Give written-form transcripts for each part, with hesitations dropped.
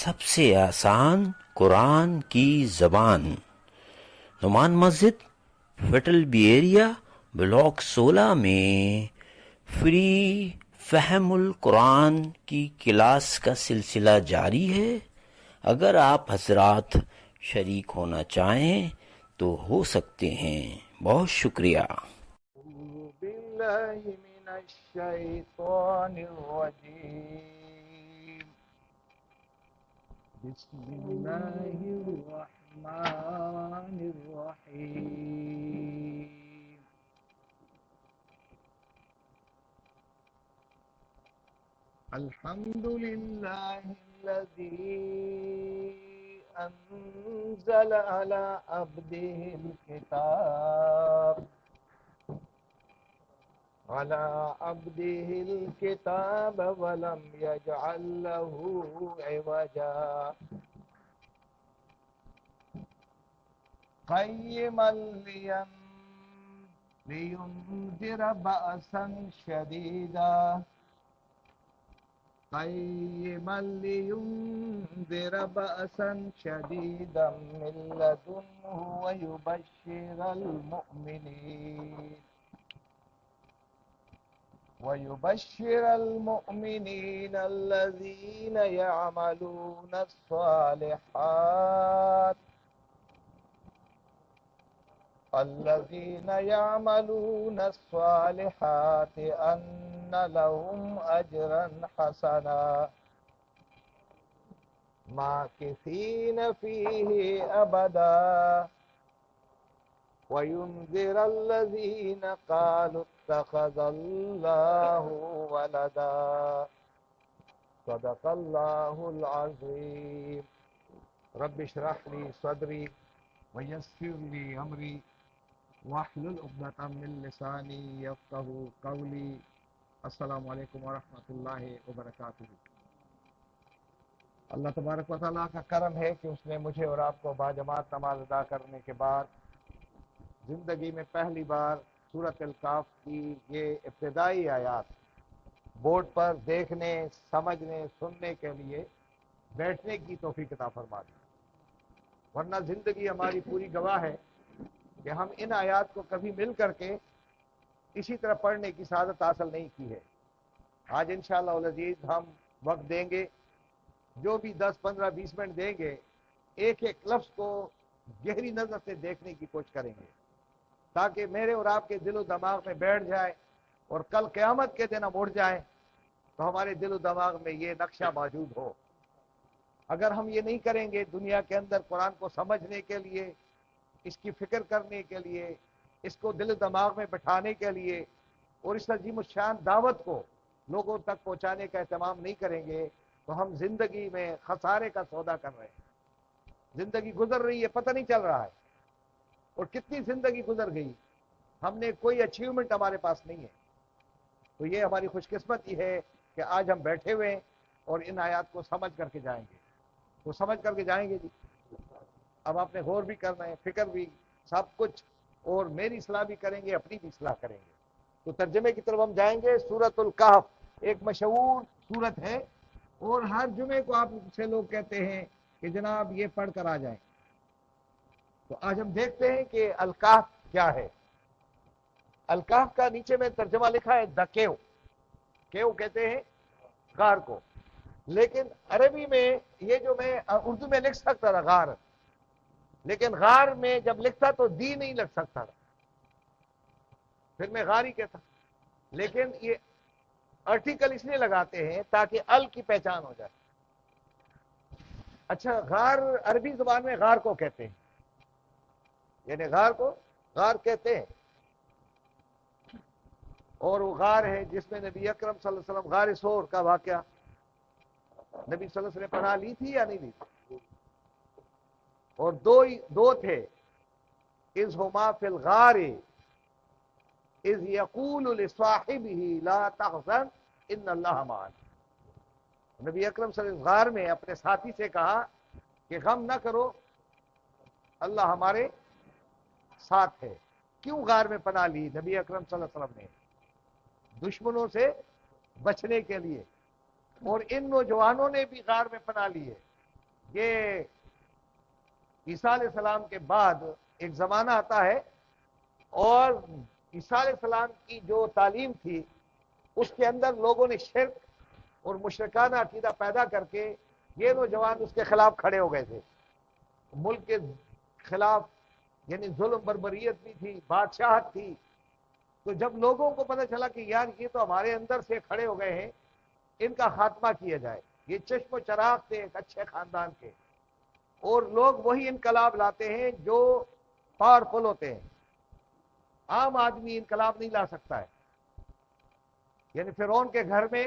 سب سے آسان قرآن کی زبان، نعمان مسجد، فیٹل بی ایریا، بلاک 16 میں فری فہم القرآن کی کلاس کا سلسلہ جاری ہے۔ اگر آپ حضرات شریک ہونا چاہیں تو ہو سکتے ہیں۔ بہت شکریہ۔ أعوذ بالله من الشيطان الرجيم بسم الله الرحمن الرحيم الحمد لله الذي أنزل على عبده الكتاب ولم يجعل له عوجا قيما لينذر بأسا شديدا من لدنه ويبشر المؤمنين الذين يعملون الصالحات أن لهم أجرا حسنا ماكثين فيه أبدا وينذر الذين قالوا اتخذ الله ولدا صدق الله العظيم رب اشرح لي صدري ويسر لي أمري واحلل عقدة من لساني يفقهوا قولي السلام علیکم ورحمۃ اللہ وبرکاتہ۔ اللہ تبارک و تعالیٰ کا کرم ہے کہ اس نے مجھے اور آپ کو باجماعت نماز ادا کرنے کے بعد زندگی میں پہلی بار سورۃ الکہف کی یہ ابتدائی آیات بورڈ پر دیکھنے، سمجھنے، سننے کے لیے بیٹھنے کی توفیق عطا فرما دی، ورنہ زندگی ہماری پوری گواہ ہے کہ ہم ان آیات کو کبھی مل کر کے اسی طرح پڑھنے کی سعادت حاصل نہیں کی ہے۔ آج انشاءاللہ العزیز ہم وقت دیں گے، جو بھی 10 15 20 منٹ دیں گے، ایک ایک لفظ کو گہری نظر سے دیکھنے کی کوشش کریں گے تاکہ میرے اور آپ کے دل و دماغ میں بیٹھ جائے اور کل قیامت کے دن ہم اٹھ جائیں تو ہمارے دل و دماغ میں یہ نقشہ موجود ہو۔ اگر ہم یہ نہیں کریں گے دنیا کے اندر قرآن کو سمجھنے کے لیے، اس کی فکر کرنے کے لیے، اس کو دل و دماغ میں بٹھانے کے لیے اور اس عظیم الشان دعوت کو لوگوں تک پہنچانے کا اہتمام نہیں کریں گے تو ہم زندگی میں خسارے کا سودا کر رہے ہیں۔ زندگی گزر رہی ہے، پتہ نہیں چل رہا ہے، اور کتنی زندگی گزر گئی، ہم نے کوئی اچیومنٹ ہمارے پاس نہیں ہے۔ تو یہ ہماری خوش قسمتی ہے کہ آج ہم بیٹھے ہوئے ہیں اور ان آیات کو سمجھ کر کے جائیں گے۔ تو سمجھ کر کے جائیں گے جی، اب آپ نے غور بھی کرنا ہے، فکر بھی، سب کچھ، اور میری اصلاح بھی کریں گے، اپنی بھی اصلاح کریں گے۔ تو ترجمے کی طرف ہم جائیں گے۔ سورۃ الکہف ایک مشہور سورت ہے اور ہر جمعے کو آپ سے لوگ کہتے ہیں کہ جناب یہ پڑھ کر آ جائیں۔ تو آج ہم دیکھتے ہیں کہ الکہف کیا ہے۔ الکہف کا نیچے میں ترجمہ لکھا ہے دا کیو، کیو کہتے ہیں غار کو، لیکن عربی میں یہ جو میں اردو میں لکھ سکتا تھا غار، لیکن غار میں جب لکھتا تو دی نہیں لگ سکتا تھا، پھر میں غار ہی کہتا، لیکن یہ آرٹیکل اس لیے لگاتے ہیں تاکہ ال کی پہچان ہو جائے۔ اچھا، غار عربی زبان میں غار کو کہتے ہیں، یعنی غار کو غار کہتے ہیں، اور وہ غار ہے جس میں نبی اکرم صلی اللہ علیہ وسلم، غار ثور کا واقعہ، نبی صلی اللہ علیہ وسلم نے پناہ لی تھی یا نہیں لی تھی؟ اور دو تھے، اذ ہما فی الغار اذ یقول لصاحبہ لا تحزن ان اللہ معنا۔ نبی اکرم صلی اللہ علیہ وسلم غار میں اپنے ساتھی سے کہا کہ غم نہ کرو، اللہ ہمارے ساتھ ہے۔ کیوں غار میں پناہ لی نبی اکرم صلی اللہ علیہ وسلم نے؟ دشمنوں سے بچنے کے لیے، اور ان نوجوانوں نے بھی غار میں پناہ لی ہے۔ یہ عیسیٰ علیہ السلام کے بعد ایک زمانہ آتا ہے، اور عیسیٰ علیہ السلام کی جو تعلیم تھی اس کے اندر لوگوں نے شرک اور مشرکانہ عقیدہ پیدا کر کے یہ نوجوان اس کے خلاف کھڑے ہو گئے تھے. ملک کے خلاف یعنی ظلم بربریت بھی تھی، بادشاہت تھی. تو جب لوگوں کو پتہ چلا کہ یار یہ تو ہمارے اندر سے کھڑے ہو گئے ہیں، ان کا خاتمہ کیا جائے. یہ چشم و چراغ تھے ایک اچھے خاندان کے، اور لوگ وہی انقلاب لاتے ہیں جو پاورفل ہوتے ہیں. عام آدمی انقلاب نہیں لا سکتا ہے. یعنی فرعون کے گھر میں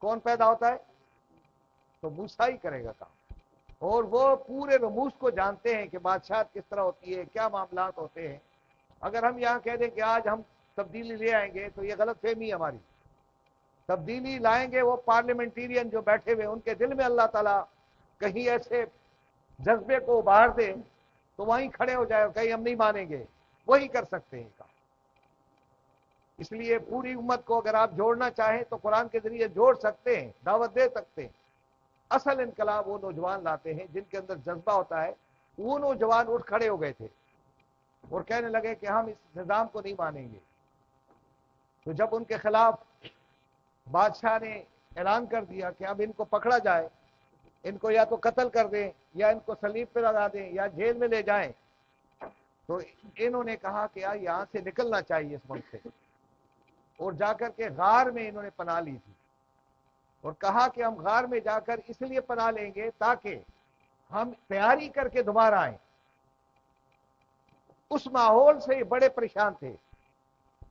کون پیدا ہوتا ہے؟ تو موسیٰ ہی کرے گا کام، اور وہ پورے رموز کو جانتے ہیں کہ بادشاہت کس طرح ہوتی ہے، کیا معاملات ہوتے ہیں. اگر ہم یہاں کہہ دیں کہ آج ہم تبدیلی لے آئیں گے تو یہ غلط فہمی ہے ہماری. تبدیلی لائیں گے وہ پارلیمنٹیرین جو بیٹھے ہوئے، ان کے دل میں اللہ تعالیٰ کہیں ایسے جذبے کو ابھار دے تو وہیں کھڑے ہو جائے اور کہیں ہم نہیں مانیں گے. وہی کر سکتے ہیں کام. اس لیے پوری امت کو اگر آپ جوڑنا چاہیں تو قرآن کے ذریعے جوڑ سکتے ہیں، دعوت دے سکتے ہیں. اصل انقلاب وہ نوجوان لاتے ہیں جن کے اندر جذبہ ہوتا ہے. وہ نوجوان اٹھ کھڑے ہو گئے تھے اور کہنے لگے کہ ہم اس نظام کو نہیں مانیں گے. تو جب ان کے خلاف بادشاہ نے اعلان کر دیا کہ اب ان کو پکڑا جائے، ان کو یا تو قتل کر دیں یا ان کو صلیب پہ لگا دیں یا جیل میں لے جائیں، تو انہوں نے کہا کہ یار یہاں سے نکلنا چاہیے اس ملک سے. اور جا کر کے غار میں انہوں نے پناہ لی تھی، اور کہا کہ ہم غار میں جا کر اس لیے پناہ لیں گے تاکہ ہم تیاری کر کے دوبارہ آئیں. اس ماحول سے یہ بڑے پریشان تھے،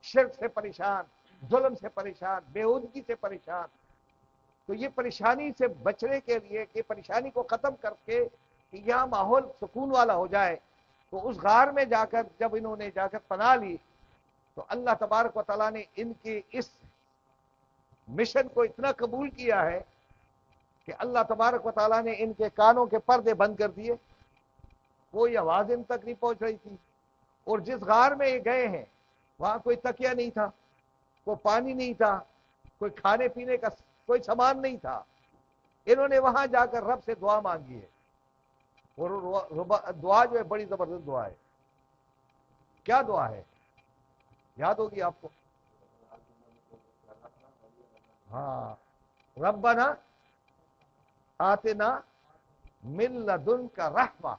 شرک سے پریشان، ظلم سے پریشان، بےہودگی سے پریشان. تو یہ پریشانی سے بچنے کے لیے کہ پریشانی کو ختم کر کے کہ یہاں ماحول سکون والا ہو جائے، تو اس غار میں جا کر جب انہوں نے جا کر پناہ لی تو اللہ تبارک و تعالیٰ نے ان کے اس مشن کو اتنا قبول کیا ہے کہ اللہ تبارک و تعالیٰ نے ان کے کانوں کے پردے بند کر دیے. کوئی آواز ان تک نہیں پہنچ رہی تھی. اور جس غار میں یہ گئے ہیں وہاں کوئی تکیہ نہیں تھا، کوئی پانی نہیں تھا، کوئی کھانے پینے کا کوئی سامان نہیں تھا. انہوں نے وہاں جا کر رب سے دعا مانگی ہے، اور دعا جو ہے بڑی زبردست دعا ہے. کیا دعا ہے؟ یاد ہوگی آپ کو. ہاں، ربنا آتنا من لدنک رحمہ.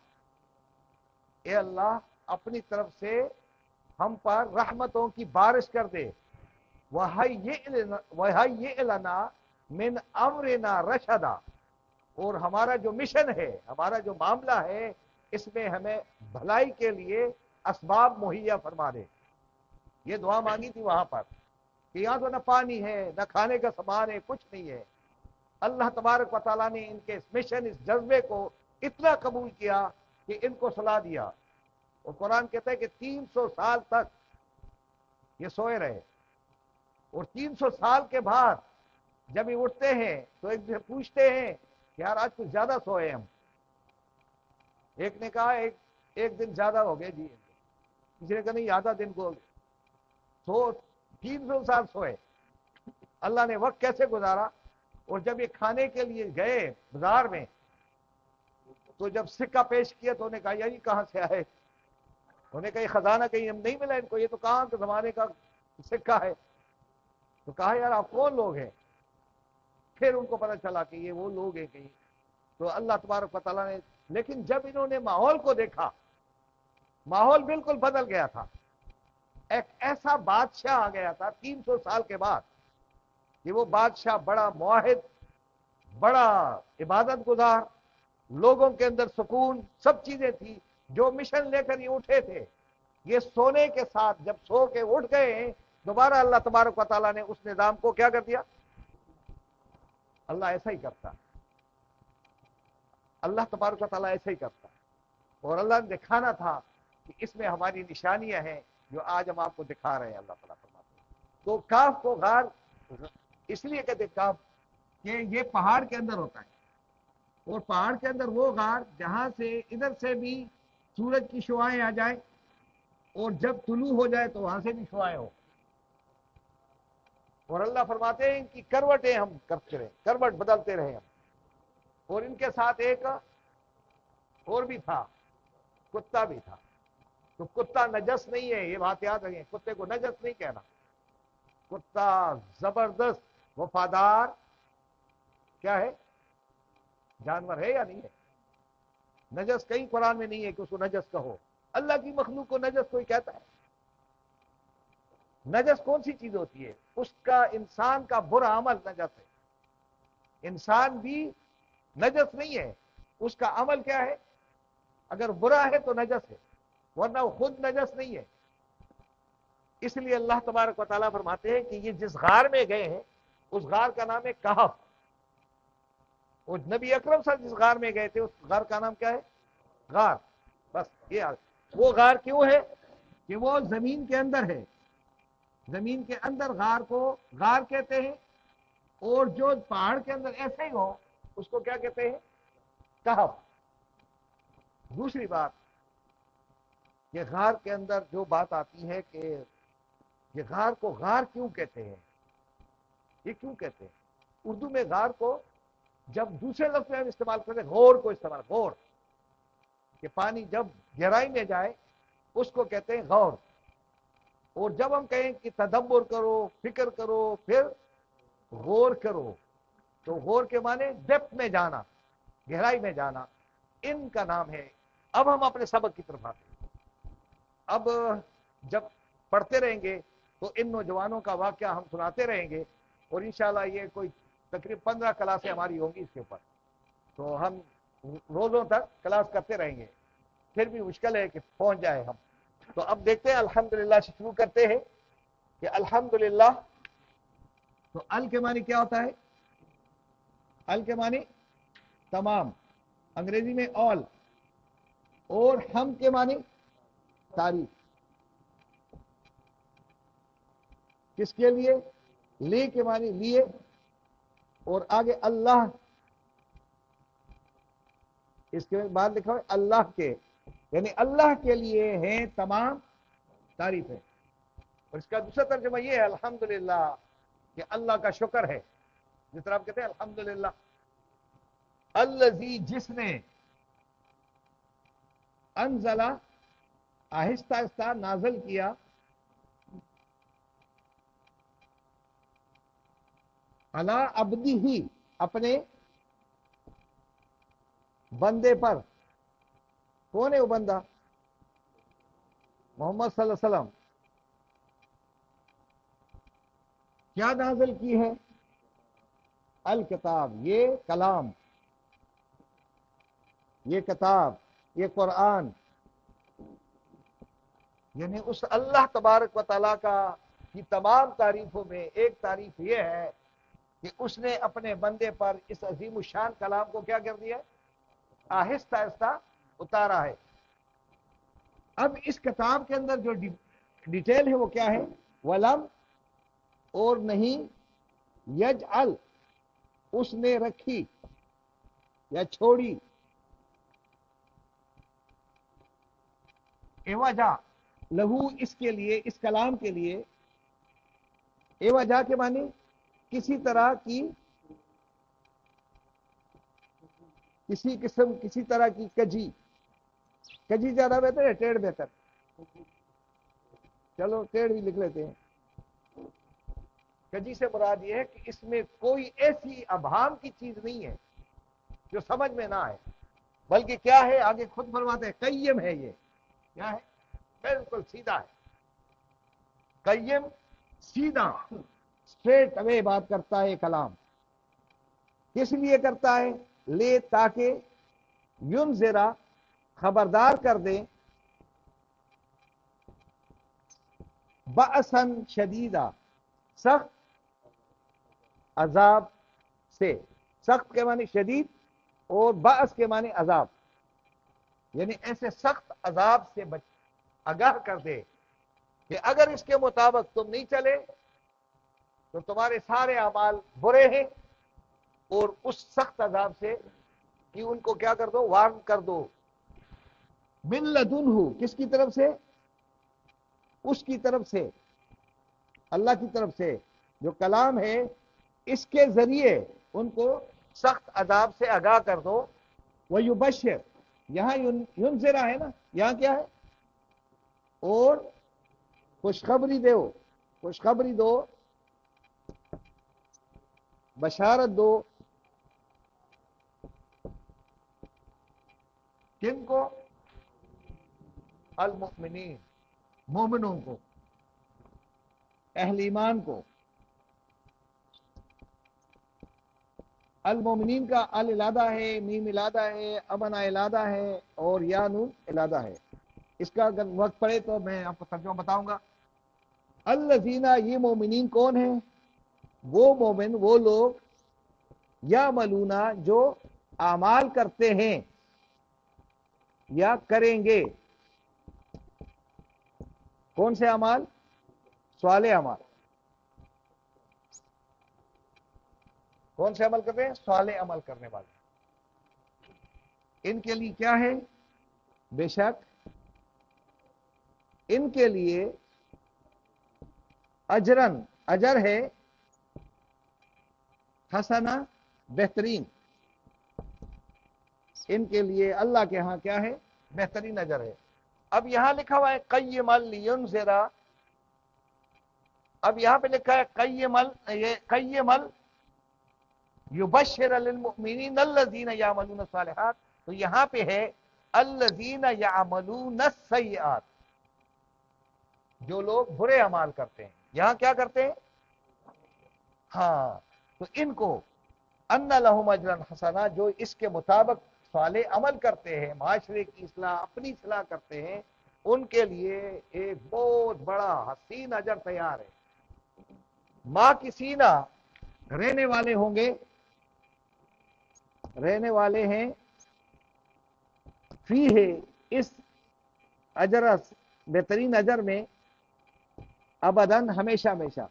اے اللہ اپنی طرف سے ہم پر رحمتوں کی بارش کر دے. وَهَيِّئْ لَنَا مِنْ أَمْرِنَا رَشَدًا. اور ہمارا جو مشن ہے، ہمارا جو معاملہ ہے، اس میں ہمیں بھلائی کے لیے اسباب مہیا فرما دے. یہ دعا مانگی تھی وہاں پر کہ یہاں تو نہ پانی ہے نہ کھانے کا سامان ہے، کچھ نہیں ہے. اللہ تبارک و تعالیٰ نے ان کے اس مشن، اس جذبے کو اتنا قبول کیا کہ ان کو سلا دیا. اور قرآن کہتا ہے کہ 300 سال تک یہ سوئے رہے، اور 300 سال کے بعد جب یہ اٹھتے ہیں تو ایک سے پوچھتے ہیں کہ یار آج کچھ زیادہ سوئے ہم. ایک نے کہا ایک دن زیادہ ہو گئے جی. کسی نے کہا نہیں آدھا دن کو 300 سال سوئے. اللہ نے وقت کیسے گزارا. اور جب یہ کھانے کے لیے گئے بازار میں تو جب سکہ پیش کیا تو انہوں نے کہا یار یہ کہاں سے آئے. انہوں نے کہا یہ خزانہ کہیں ہم نہیں ملا ان کو، یہ تو کہاں کے زمانے کا سکہ ہے. تو کہا یار آپ کون لوگ ہیں؟ پھر ان کو پتہ چلا کہ یہ وہ لوگ ہیں کہیں. تو اللہ تبارک و تعالیٰ نے، لیکن جب انہوں نے ماحول کو دیکھا، ماحول بالکل بدل گیا تھا. ایک ایسا بادشاہ آ گیا تھا 300 سال کے بعد کہ وہ بادشاہ بڑا موحد، بڑا عبادت گزار، لوگوں کے اندر سکون، سب چیزیں تھی. جو مشن لے کر یہ اٹھے تھے، یہ سونے کے ساتھ جب سو کے اٹھ گئے ہیں دوبارہ اللہ تبارک و تعالیٰ نے اس نظام کو کیا کر دیا. اللہ ایسا ہی کرتا، اللہ تبارک و تعالیٰ ایسا ہی کرتا. اور اللہ نے دکھانا تھا کہ اس میں ہماری نشانیاں ہیں جو آج ہم آپ کو دکھا رہے ہیں. اللہ تعالیٰ فرماتے ہیں تو کاف کو غار اس لیے کہتے کاف کہ یہ پہاڑ کے اندر ہوتا ہے، اور پہاڑ کے اندر وہ غار جہاں سے ادھر سے بھی سورج کی شعائیں آ جائیں اور جب طلوع ہو جائے تو وہاں سے بھی شعائیں ہو. اور اللہ فرماتے ہیں ان کی کروٹیں ہم کرتے رہے، کروٹ بدلتے رہے ہم. اور ان کے ساتھ ایک اور بھی تھا، کتا بھی تھا. تو کتا نجس نہیں ہے، یہ بات یاد رکھیں، کتے کو نجس نہیں کہنا. کتا زبردست وفادار کیا ہے، جانور ہے یا نہیں ہے. نجس کہیں قرآن میں نہیں ہے کہ اس کو نجس کہو. اللہ کی مخلوق کو نجس کوئی کہتا ہے؟ نجس کون سی چیز ہوتی ہے؟ اس کا انسان کا برا عمل نجس ہے. انسان بھی نجس نہیں ہے، اس کا عمل کیا ہے؟ اگر برا ہے تو نجس ہے، ورنہ وہ خود نجس نہیں ہے. اس لیے اللہ تبارک و تعالیٰ فرماتے ہیں کہ یہ جس غار میں گئے ہیں اس غار کا نام ہے کہف. اور نبی اکرم صلی اللہ علیہ وسلم جس غار میں گئے تھے اس غار کا نام کیا ہے؟ غار. بس یہ وہ غار کیوں ہے کہ وہ زمین کے اندر ہے. زمین کے اندر غار کو غار کہتے ہیں، اور جو پہاڑ کے اندر ایسے ہی ہو اس کو کیا کہتے ہیں؟ کہف. دوسری بات، یہ غار کے اندر جو بات آتی ہے کہ یہ غار کو غار کیوں کہتے ہیں، یہ کیوں کہتے ہیں؟ اردو میں غار کو جب دوسرے لفظ میں ہم استعمال کرتے ہیں، غور کو استعمال، غور کہ پانی جب گہرائی میں جائے اس کو کہتے ہیں غور. اور جب ہم کہیں کہ تدبر کرو، فکر کرو، پھر غور کرو، تو غور کے معنی ڈیپتھ میں جانا، گہرائی میں جانا، ان کا نام ہے. اب ہم اپنے سبق کی طرف آتے ہیں. اب جب پڑھتے رہیں گے تو ان نوجوانوں کا واقعہ ہم سناتے رہیں گے، اور انشاءاللہ یہ کوئی تقریباً 15 کلاسیں ہماری ہوں گی اس کے اوپر. تو ہم روزوں تک کلاس کرتے رہیں گے، پھر بھی مشکل ہے کہ پہنچ جائے ہم. تو اب دیکھتے ہیں الحمدللہ سے شروع کرتے ہیں کہ الحمدللہ. تو ال کے معنی کیا ہوتا ہے؟ ال کے معنی تمام، انگریزی میں آل. اور ہم کے معنی تعریف. کس کے لیے؟ لے کے معنی لیے، اور آگے اللہ، اس کے بعد لکھا ہے اللہ کے، یعنی اللہ کے لیے ہیں تمام تعریفیں. اور اس کا دوسرا ترجمہ یہ ہے الحمدللہ کہ اللہ کا شکر ہے. جس طرح آپ کہتے ہیں الحمدللہ الذی، جس نے، انزلہ، آہستہ آہستہ نازل کیا، علی عبدہ، اپنے بندے پر. کون ہے وہ بندہ؟ محمد صلی اللہ علیہ وسلم. کیا نازل کی ہے؟ الکتاب، یہ کلام، یہ کتاب، یہ قرآن. یعنی اس اللہ تبارک و تعالیٰ کا کی تمام تعریفوں میں ایک تعریف یہ ہے کہ اس نے اپنے بندے پر اس عظیم الشان کلام کو کیا کر دیا؟ آہستہ آہستہ اتارا ہے. اب اس کتاب کے اندر جو ڈیٹیل ہے وہ کیا ہے؟ ولم، اور نہیں، یجعل، اس نے رکھی یا چھوڑی، ایوجا، لہو، اس کے لیے، اس کلام کے لیے. ایوجا کے معنی کسی طرح کی، کسی قسم، کسی طرح کی کجی. کجی زیادہ بہتر ہے ٹیڑھ بہتر؟ چلو ٹیڑھ بھی لکھ لیتے ہیں. کجی سے مراد یہ ہے کہ اس میں کوئی ایسی ابہام کی چیز نہیں ہے جو سمجھ میں نہ آئے، بلکہ کیا ہے؟ آگے خود فرماتے ہیں قیم ہے. یہ کیا ہے؟ بالکل سیدھا ہے. قیم، سیدھا، اسٹریٹ اوے بات کرتا ہے کلام. کس لیے کرتا ہے؟ لے، تاکہ ینذرا، خبردار کر دے، بأسن شدیدہ، سخت عذاب سے. سخت کے معنی شدید، اور بأس کے معنی عذاب. یعنی ایسے سخت عذاب سے آگاہ کر دے کہ اگر اس کے مطابق تم نہیں چلے تو تمہارے سارے اعمال برے ہیں، اور اس سخت عذاب سے کہ ان کو کیا کر دو؟ وارن کر دو. من لدنہ، کس کی طرف سے؟ اس کی طرف سے، اللہ کی طرف سے. جو کلام ہے اس کے ذریعے ان کو سخت عذاب سے آگاہ کر دو. وَيُبَشِّرْ یہاں يُنذِرَ ہے نا, یہاں کیا ہے؟ اور خوشخبری دو, خوشخبری دو, بشارت دو. کن کو؟ المؤمنین, مومنوں کو, اہل ایمان کو. المومنین کا ال علادہ ہے, میم علادہ ہے, امن علادہ ہے, اور یا نون علادہ ہے. اس کا اگر وقت پڑے تو میں آپ کو ترجمہ بتاؤں گا. الذین, یہ مومنین کون ہیں؟ وہ مومن, وہ لوگ, یا ملونا, جو اعمال کرتے ہیں یا کریں گے. کون سے اعمال؟ صالح اعمال. کون سے عمل کرتے ہیں؟ صالح عمل کرنے والے. ان کے لیے کیا ہے؟ بے شک ان کے لیے اجرن, اجر ہے, حسنا, بہترین. ان کے لیے اللہ کے ہاں کیا ہے؟ بہترین اجر ہے. اب یہاں لکھا ہوا ہے قیما لینذر, اب یہاں پہ لکھا ہے قیما یبشر للمؤمنین الذین یعملون الصالحات, تو یہاں پہ ہے الذین یعملون السیئات, جو لوگ برے اعمال کرتے ہیں. یہاں کیا کرتے ہیں؟ ہاں, تو ان کو ان لہم اجرا حسنا, جو اس کے مطابق صالح عمل کرتے ہیں, معاشرے کی اصلاح, اپنی اصلاح کرتے ہیں, ان کے لیے ایک بہت بڑا حسین اجر تیار ہے. ماں کی سینہ, رہنے والے ہوں گے, رہنے والے ہیں, فی ہے, اس اجر, بہترین اجر میں, ابداً, ہمیشہ ہمیشہ.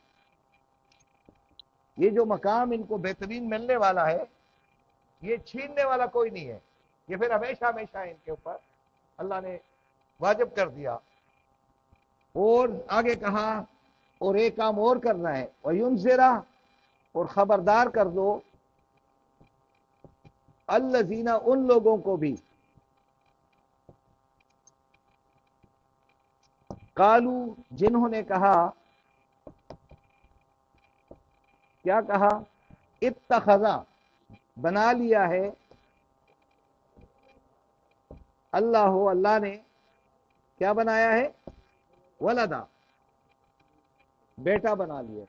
یہ جو مقام ان کو بہترین ملنے والا ہے, یہ چھیننے والا کوئی نہیں ہے, یہ پھر ہمیشہ ہمیشہ ان کے اوپر اللہ نے واجب کر دیا. اور آگے کہا, اور ایک کام اور کرنا ہے, وَيُنذِرَ, اور خبردار کر دو, الذین, ان لوگوں کو بھی, قالو, جنہوں نے کہا, کیا کہا؟ اتخذا, بنا لیا ہے, اللہ, اللہ نے کیا بنایا ہے؟ ولدا, بیٹا بنا لیا.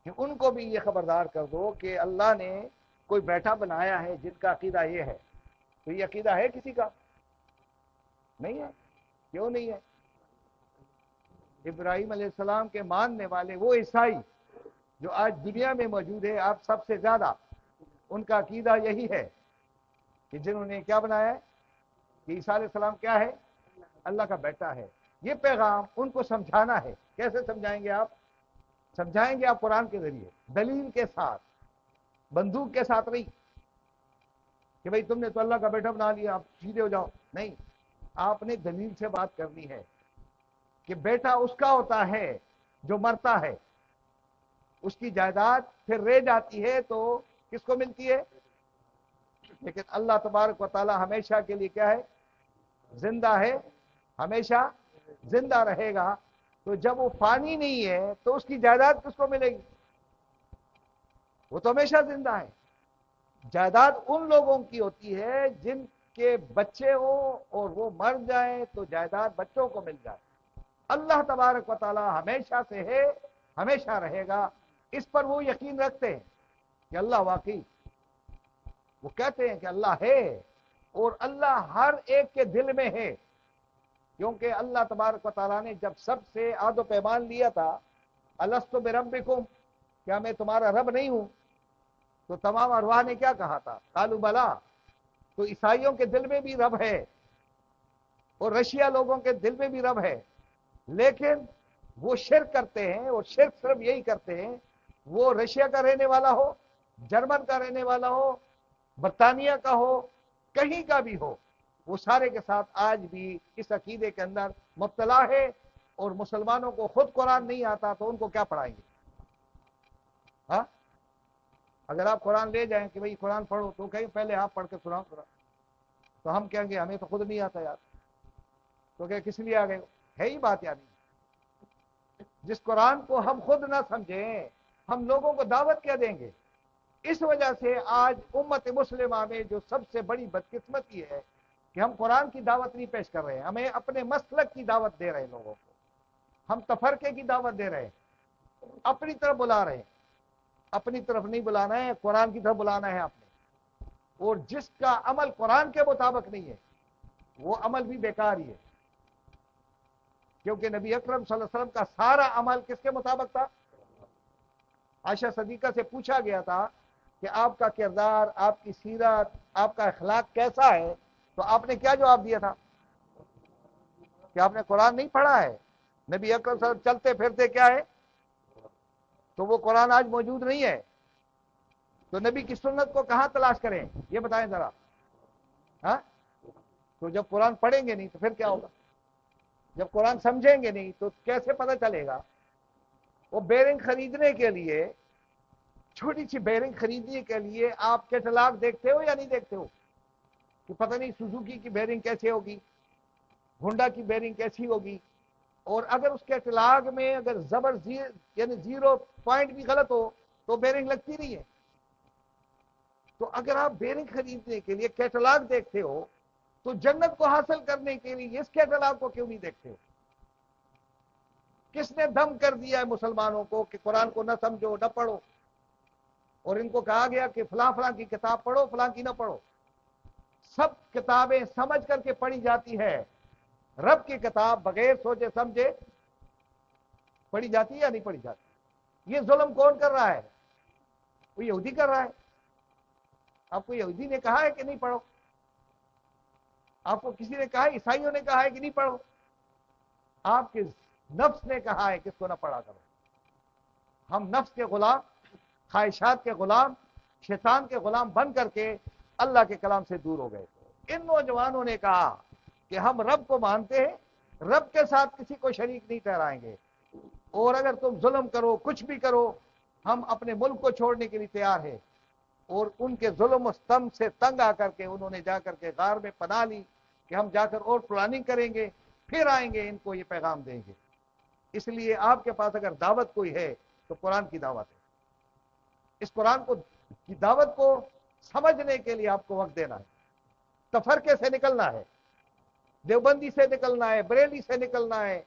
کہ ان کو بھی یہ خبردار کر دو کہ اللہ نے کوئی بیٹا بنایا ہے, جن کا عقیدہ یہ ہے. تو یہ عقیدہ ہے کسی کا؟ نہیں ہے. کیوں نہیں ہے؟ ابراہیم علیہ السلام کے ماننے والے وہ عیسائی جو آج دنیا میں موجود ہے, آپ سب سے زیادہ, ان کا عقیدہ یہی ہے کہ جنہوں نے کیا بنایا ہے, کہ عیسیٰ علیہ السلام کیا ہے؟ اللہ کا بیٹا ہے. یہ پیغام ان کو سمجھانا ہے. کیسے سمجھائیں گے آپ؟ سمجھائیں گے آپ قرآن کے ذریعے, دلیل کے ساتھ, بندوق کے ساتھ نہیں کہ بھئی تم نے تو اللہ کا بیٹا بنا لیا, آپ سیدھے ہو جاؤ. نہیں, آپ نے دلیل سے بات کرنی ہے کہ بیٹا اس کا ہوتا ہے جو مرتا ہے, اس کی جائیداد پھر رہ جاتی ہے تو کس کو ملتی ہے؟ لیکن اللہ تبارک و تعالی ہمیشہ کے لیے کیا ہے؟ زندہ ہے, ہمیشہ زندہ رہے گا. تو جب وہ فانی نہیں ہے تو اس کی جائیداد کس کو ملے گی؟ وہ تو ہمیشہ زندہ ہے. جائیداد ان لوگوں کی ہوتی ہے جن کے بچے ہوں اور وہ مر جائیں تو جائیداد بچوں کو مل جائے. اللہ تبارک و تعالی ہمیشہ سے ہے, ہمیشہ رہے گا. اس پر وہ یقین رکھتے ہیں کہ اللہ واقعی, وہ کہتے ہیں کہ اللہ ہے, اور اللہ ہر ایک کے دل میں ہے. کیونکہ اللہ تبارک و تعالیٰ نے جب سب سے عہد و پیمان لیا تھا, الستو بربکم, کیا میں تمہارا رب نہیں ہوں؟ تو تمام ارواح نے کیا کہا تھا؟ قالوا بلا. تو عیسائیوں کے دل میں بھی رب ہے, اور رشیا لوگوں کے دل میں بھی رب ہے, لیکن وہ شرک کرتے ہیں. اور شرک صرف یہی کرتے ہیں, وہ رشیا کا رہنے والا ہو, جرمن کا رہنے والا ہو, برطانیہ کا ہو, کہیں کا بھی ہو, وہ سارے کے ساتھ آج بھی اس عقیدے کے اندر مبتلا ہے. اور مسلمانوں کو خود قرآن نہیں آتا تو ان کو کیا پڑھائیں گے؟ ہاں, اگر آپ قرآن لے جائیں کہ بھئی قرآن پڑھو تو کہیں پہلے آپ پڑھ کے سناؤ قرآن، تو ہم کہیں گے ہمیں تو خود نہیں آتا یار، تو کہ کس لیے آ گئے؟ ہے ہی بات یاد نہیں، جس قرآن کو ہم خود نہ سمجھیں ہم لوگوں کو دعوت کیا دیں گے؟ اس وجہ سے آج امت مسلمہ میں جو سب سے بڑی بدقسمتی ہے کہ ہم قرآن کی دعوت نہیں پیش کر رہے ہیں، ہمیں اپنے مسلک کی دعوت دے رہے ہیں لوگوں کو، ہم تفرقے کی دعوت دے رہے ہیں، اپنی طرف بلا رہے ہیں، اپنی طرف نہیں بلانا ہے، قرآن کی طرف بلانا ہے آپ نے، اور جس کا عمل قرآن کے مطابق نہیں ہے وہ عمل بھی بیکار ہی ہے، کیونکہ نبی اکرم صلی اللہ علیہ وسلم کا سارا عمل کس کے مطابق تھا؟ عائشہ صدیقہ سے پوچھا گیا تھا کہ آپ کا کردار، آپ کی سیرت، آپ کا اخلاق کیسا ہے، تو آپ نے کیا جواب دیا تھا؟ کہ آپ نے قرآن نہیں پڑھا ہے؟ نبی اکرم صلی اللہ علیہ وسلم چلتے پھرتے کیا ہے؟ تو وہ قرآن آج موجود نہیں ہے، تو نبی کی سنت کو کہاں تلاش کریں یہ بتائیں ذرا؟ ہاں، تو جب قرآن پڑھیں گے نہیں تو پھر کیا ہوگا؟ جب قرآن سمجھیں گے نہیں تو کیسے پتہ چلے گا؟ وہ بیرنگ خریدنے کے لیے، چھوٹی سی بیرنگ خریدنے کے لیے آپ کیٹلاگ دیکھتے ہو یا نہیں دیکھتے ہو؟ کہ پتہ نہیں سوزوکی کی بیرنگ کیسے ہوگی، ہونڈا کی بیرنگ کیسی ہوگی، اور اگر اس کیٹلاگ میں اگر یعنی 0 بھی غلط ہو تو بیرنگ لگتی نہیں ہے۔ تو اگر آپ بیرنگ خریدنے کے لیے کیٹلاگ دیکھتے ہو تو جنت کو حاصل کرنے کے لیے اس کیٹلاگ کو کیوں نہیں دیکھتے ہو؟ کس نے دم کر دیا ہے مسلمانوں کو کہ قرآن کو نہ سمجھو نہ پڑھو، اور ان کو کہا گیا کہ فلاں فلاں کی کتاب پڑھو فلاں کی نہ پڑھو؟ سب کتابیں سمجھ کر کے پڑھی جاتی ہے، رب کی کتاب بغیر سوچے سمجھے پڑھی جاتی ہے یا نہیں پڑھی جاتی؟ یہ ظلم کون کر رہا ہے؟ وہ یہودی کر رہا ہے۔ آپ کو یہودی نے کہا ہے کہ نہیں پڑھو؟ آپ کو کسی نے کہا ہے؟ عیسائیوں نے کہا ہے کہ نہیں پڑھو؟ آپ کے نفس نے کہا ہے کس کو نہ پڑھا کرو؟ ہم نفس کے غلام، خواہشات کے غلام، شیطان کے غلام بن کر کے اللہ کے کلام سے دور ہو گئے۔ ان نوجوانوں نے کہا کہ ہم رب کو مانتے ہیں، رب کے ساتھ کسی کو شریک نہیں ٹھہرائیں گے، اور اگر تم ظلم کرو کچھ بھی کرو ہم اپنے ملک کو چھوڑنے کے لیے تیار ہیں۔ اور ان کے ظلم و ستم سے تنگ آ کر کے انہوں نے جا کر کے غار میں پناہ لی کہ ہم جا کر اور پلاننگ کریں گے، پھر آئیں گے ان کو یہ پیغام دیں گے۔ اس لیے آپ کے پاس اگر دعوت کوئی ہے تو قرآن کی دعوت ہے۔ اس قرآن کی دعوت کو سمجھنے کے لیے آپ کو وقت دینا ہے، تفرقے سے نکلنا ہے، دیوبندی سے نکلنا ہے، بریلی سے نکلنا ہے،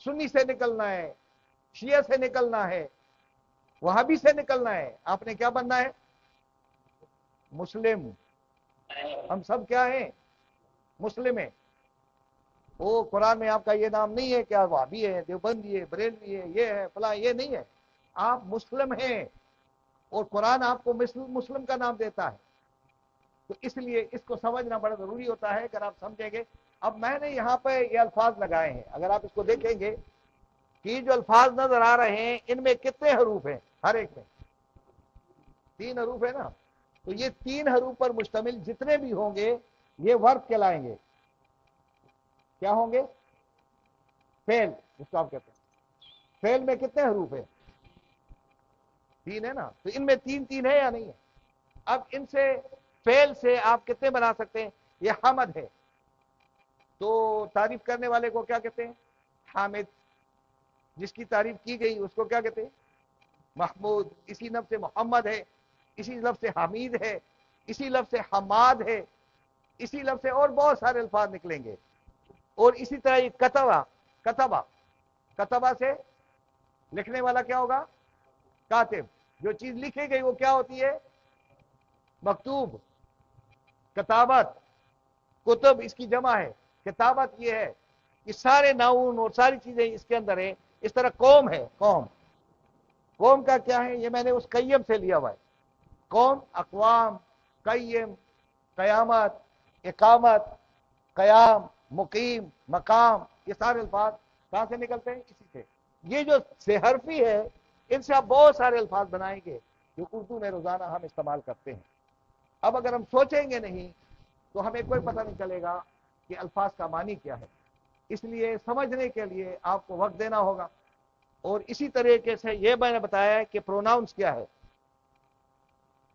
سنی سے نکلنا ہے، شیعہ سے نکلنا ہے، وہابی سے نکلنا ہے۔ آپ نے کیا بننا ہے؟ مسلم۔ ہم سب کیا ہیں؟ مسلم ہیں۔ وہ قرآن میں آپ کا یہ نام نہیں ہے کہ آپ وہابی ہے، دیوبندی ہے، بریلوی ہے، یہ ہے فلاں، یہ نہیں ہے، آپ مسلم ہیں، اور قرآن آپ کو مسلم کا نام دیتا ہے۔ تو اس لیے اس کو سمجھنا بڑا ضروری ہوتا ہے۔ اگر آپ سمجھیں گے، اب میں نے یہاں پہ یہ الفاظ لگائے ہیں، اگر آپ اس کو دیکھیں گے کہ جو الفاظ نظر آ رہے ہیں ان میں کتنے حروف ہیں؟ ہر ایک میں 3 حروف ہے نا، تو یہ 3 حروف پر مشتمل جتنے بھی ہوں گے یہ ورب کہلائیں گے۔ کیا ہوں گے؟ فعل، اس کو آپ کہتے ہیں۔ فعل میں کتنے حروف ہیں؟ 3 ہے نا، تو ان میں 3 ہے یا نہیں ہے؟ اب ان سے فعل سے آپ کتنے بنا سکتے ہیں؟ یہ حمد ہے، تو تعریف کرنے والے کو کیا کہتے ہیں؟ حامد۔ جس کی تعریف کی گئی اس کو کیا کہتے ہیں؟ محمود۔ اسی لفظ سے محمد ہے، اسی لفظ سے حمید ہے، اسی لفظ سے حماد ہے، اسی لفظ سے اور بہت سارے الفاظ نکلیں گے۔ اور اسی طرح یہ کتبہ سے لکھنے والا کیا ہوگا؟ کاتب۔ جو چیز لکھی گئی وہ کیا ہوتی ہے؟ مکتوب۔ کتابت، کتب اس کی جمع ہے، کتابت یہ ہے کہ سارے ناؤن اور ساری چیزیں اس کے اندر ہیں۔ اس طرح قوم ہے، قوم کا کیا ہے؟ یہ میں نے اس قیم سے لیا ہوا ہے۔ قوم، اقوام، قیم، قیامت، اقامت، قیام، مقیم، مقام، یہ سارے الفاظ کہاں سے نکلتے ہیں؟ اسی سے۔ یہ جو 6 حرفی ہے ان سے آپ بہت سارے الفاظ بنائیں گے جو اردو میں روزانہ ہم استعمال کرتے ہیں۔ اب اگر ہم سوچیں گے نہیں تو ہمیں کوئی پتہ نہیں چلے گا کہ الفاظ کا معنی کیا ہے۔ اس لیے سمجھنے کے لیے آپ کو وقت دینا ہوگا۔ اور اسی طریقے سے یہ میں نے بتایا ہے کہ پروناؤنس کیا ہے۔